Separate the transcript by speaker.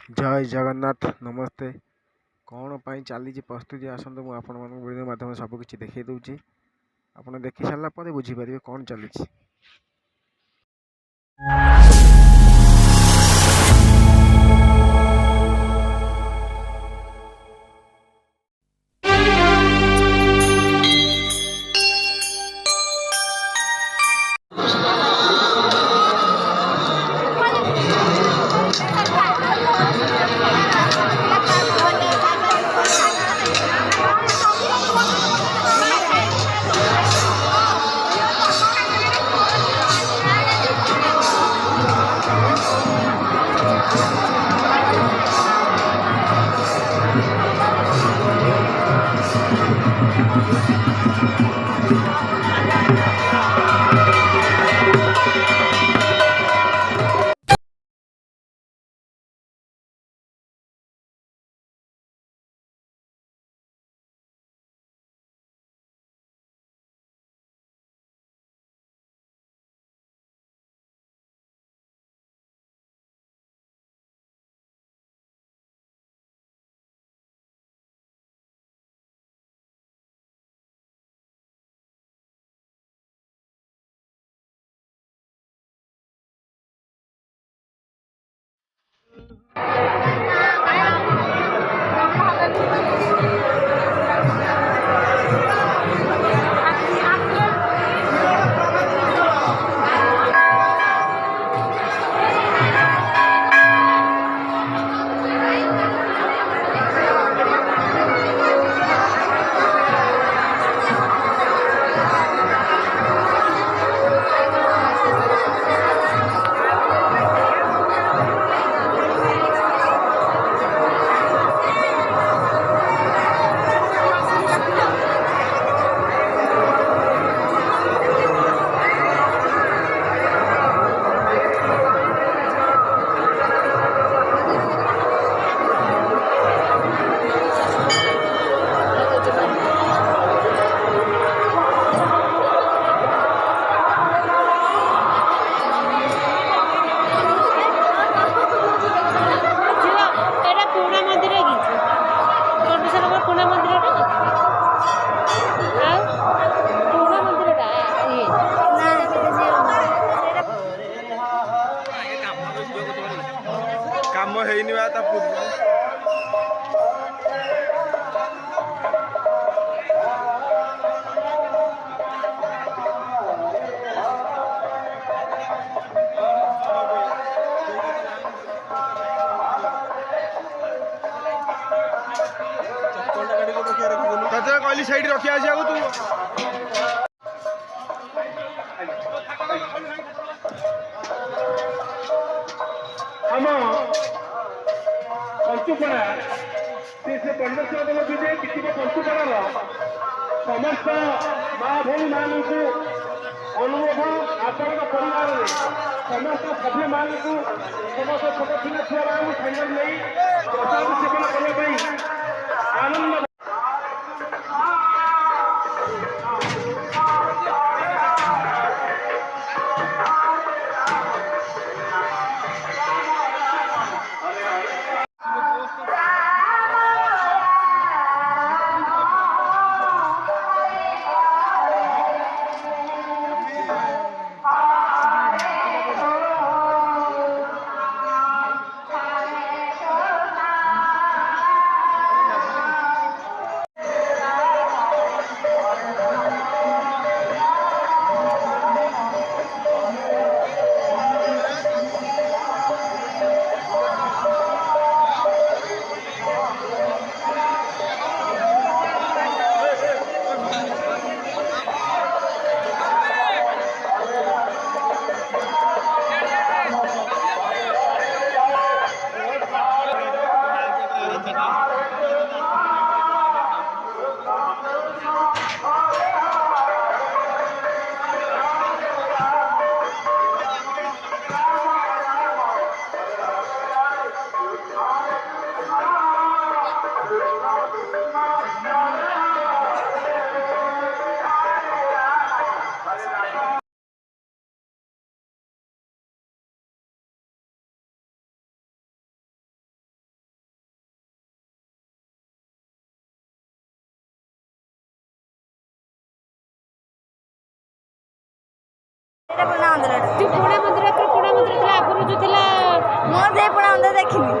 Speaker 1: जय जगन्नाथ नमस्ते। कौन पाई चली प्रस्तुति आसतु मुझे वीडियो माध्यम सबकि देखी दूची। आप देखी सारापर बुझीपारे कौन चली। काम ହେଇନି ବା ତା ପୂର୍ବ ତତେ କହିଲି ସେଇଠି ରଖି ଆସିବାକୁ ତୁ ଆମ पंचुपड़ा से पंडर विजय किसी पंचुपड़ार समस्त माँ भूमि मानक अनुरोध आपण परिवार समस्त सभ्य मानक समस्त छोट पिला छुआ सागर नहीं प्रसाद सेवन करने आनंद
Speaker 2: ଏଇଟା ପୁରୁଣା ମନ୍ଦିରଟା।
Speaker 3: ଯୋଉ ପୁରୁଣା ମନ୍ଦିର ଥିଲା ଆଗରୁ ଯୋଉ ଥିଲା
Speaker 2: ମୁଁ ସେଇ ପୁରୁଣା ମନ୍ଦିର ଦେଖିନି।